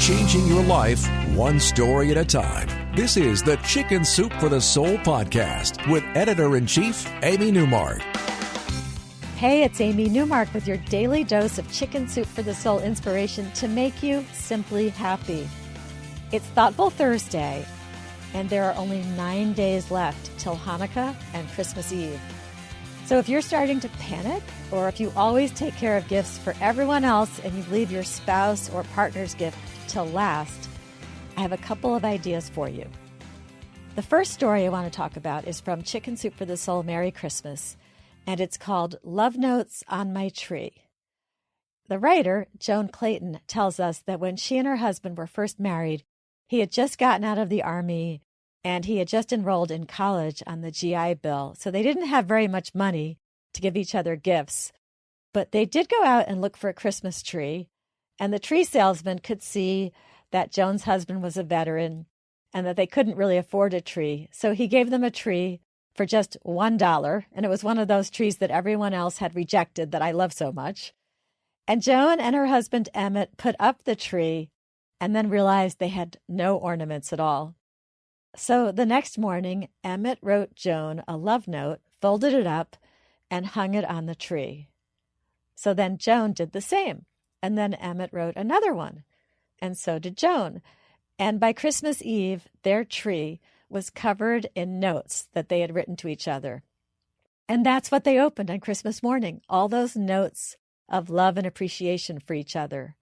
changing your life one story at a time. This is the Chicken Soup for the Soul podcast with Editor-in-Chief Amy Newmark. Hey, it's Amy Newmark with your daily dose of Chicken Soup for the Soul inspiration to make you simply happy. It's Thoughtful Thursday, and there are only 9 days left till Hanukkah and Christmas Eve. So if you're starting to panic, or if you always take care of gifts for everyone else and you leave your spouse or partner's gift till last, I have a couple of ideas for you. The first story I want to talk about is from Chicken Soup for the Soul Merry Christmas, and it's called Love Notes on My Tree. The writer, Joan Clayton, tells us that when she and her husband were first married, he had just gotten out of the Army and he had just enrolled in college on the GI Bill, so they didn't have very much money to give each other gifts. But they did go out and look for a Christmas tree, and the tree salesman could see that Joan's husband was a veteran and that they couldn't really afford a tree, so he gave them a tree for just $1, and it was one of those trees that everyone else had rejected that I love so much. And Joan and her husband Emmett put up the tree and then realized they had no ornaments at all. So the next morning, Emmett wrote Joan a love note, folded it up, and hung it on the tree. So then Joan did the same, and then Emmett wrote another one, and so did Joan. And by Christmas Eve, their tree was covered in notes that they had written to each other. And that's what they opened on Christmas morning, all those notes of love and appreciation for each other.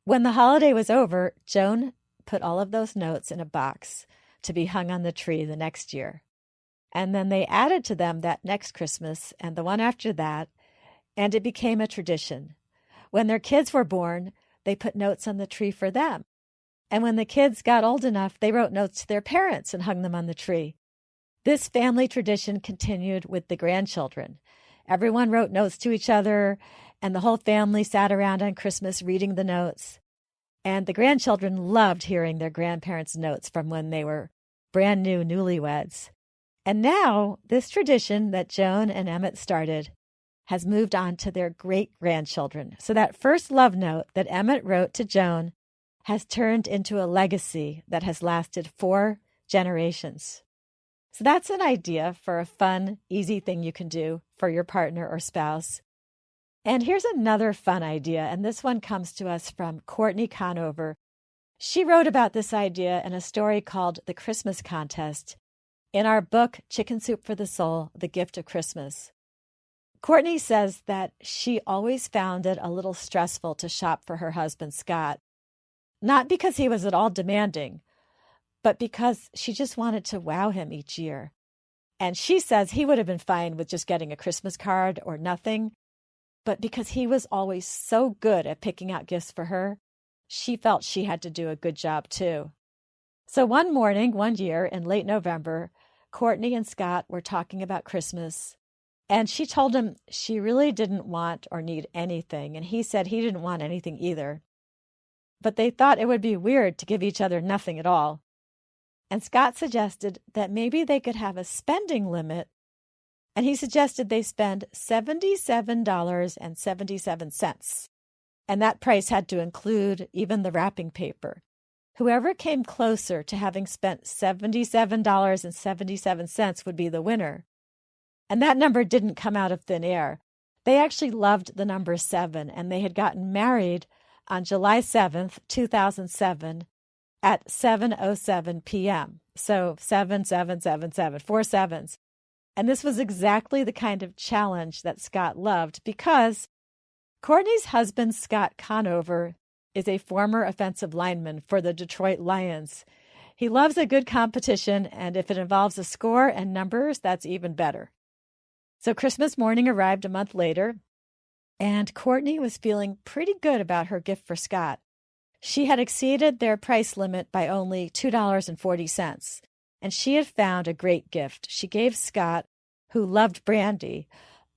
When the holiday was over, Joan put all of those notes in a box to be hung on the tree the next year. And then they added to them that next Christmas and the one after that, and it became a tradition. When their kids were born, they put notes on the tree for them. And when the kids got old enough, they wrote notes to their parents and hung them on the tree. This family tradition continued with the grandchildren. Everyone wrote notes to each other, and the whole family sat around on Christmas reading the notes. And the grandchildren loved hearing their grandparents' notes from when they were brand new newlyweds. And now, this tradition that Joan and Emmett started has moved on to their great-grandchildren. So that first love note that Emmett wrote to Joan has turned into a legacy that has lasted 4 generations. So that's an idea for a fun, easy thing you can do for your partner or spouse. And here's another fun idea, and this one comes to us from Courtney Conover. She wrote about this idea in a story called The Christmas Contest in our book, Chicken Soup for the Soul, The Gift of Christmas. Courtney says that she always found it a little stressful to shop for her husband, Scott. Not because he was at all demanding, but because she just wanted to wow him each year. And she says he would have been fine with just getting a Christmas card or nothing, but because he was always so good at picking out gifts for her, she felt she had to do a good job too. So one morning, one year in late November, Courtney and Scott were talking about Christmas, and she told him she really didn't want or need anything, and he said he didn't want anything either. But they thought it would be weird to give each other nothing at all. And Scott suggested that maybe they could have a spending limit, and he suggested they spend $77.77. And that price had to include even the wrapping paper. Whoever came closer to having spent $77.77 would be the winner. And that number didn't come out of thin air. They actually loved the number 7, and they had gotten married on July 7th, 2007, at 7:07 p.m. So 7777, 4 sevens. And this was exactly the kind of challenge that Scott loved because Courtney's husband, Scott Conover, is a former offensive lineman for the Detroit Lions. He loves a good competition, and if it involves a score and numbers, that's even better. So Christmas morning arrived a month later, and Courtney was feeling pretty good about her gift for Scott. She had exceeded their price limit by only $2.40, and she had found a great gift. She gave Scott, who loved brandy,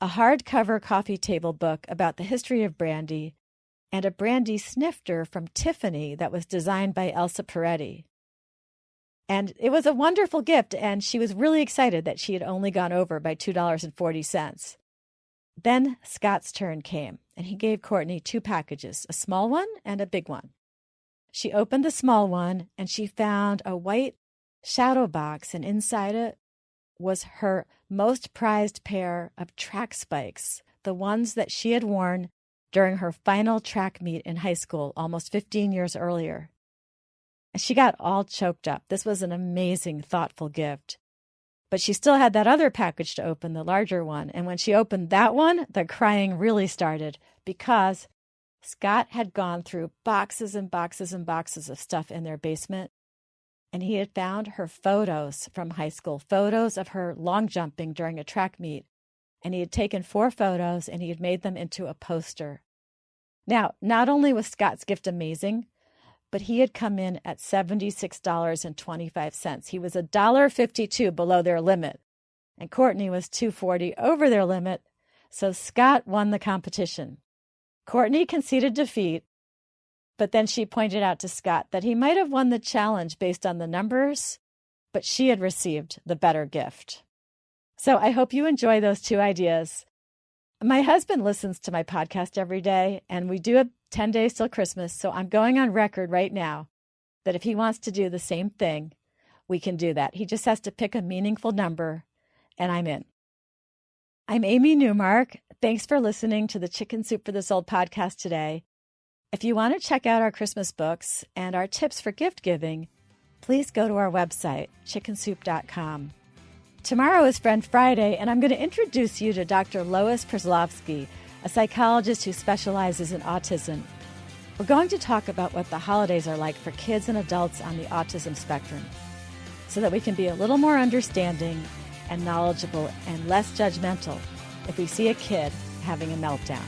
a hardcover coffee table book about the history of brandy and a brandy snifter from Tiffany that was designed by Elsa Peretti. And it was a wonderful gift, and she was really excited that she had only gone over by $2.40. Then Scott's turn came, and he gave Courtney 2 packages, a small one and a big one. She opened the small one and she found a white shadow box, and inside it was her most prized pair of track spikes, the ones that she had worn during her final track meet in high school almost 15 years earlier. She got all choked up. This was an amazing, thoughtful gift. But she still had that other package to open, the larger one. And when she opened that one, the crying really started because Scott had gone through boxes and boxes and boxes of stuff in their basement. And he had found her photos from high school, photos of her long jumping during a track meet. And he had taken 4 photos and he had made them into a poster. Now, not only was Scott's gift amazing, but he had come in at $76.25. He was $1.52 below their limit, and Courtney was $2.40 over their limit, so Scott won the competition. Courtney conceded defeat, but then she pointed out to Scott that he might have won the challenge based on the numbers, but she had received the better gift. So I hope you enjoy those 2 ideas. My husband listens to my podcast every day, and we do it 10 days till Christmas, so I'm going on record right now that if he wants to do the same thing, we can do that. He just has to pick a meaningful number, and I'm in. I'm Amy Newmark. Thanks for listening to the Chicken Soup for the Soul podcast today. If you want to check out our Christmas books and our tips for gift giving, please go to our website, chickensoup.com. Tomorrow is Friend Friday, and I'm going to introduce you to Dr. Lois Przlowski, a psychologist who specializes in autism. We're going to talk about what the holidays are like for kids and adults on the autism spectrum so that we can be a little more understanding and knowledgeable and less judgmental if we see a kid having a meltdown.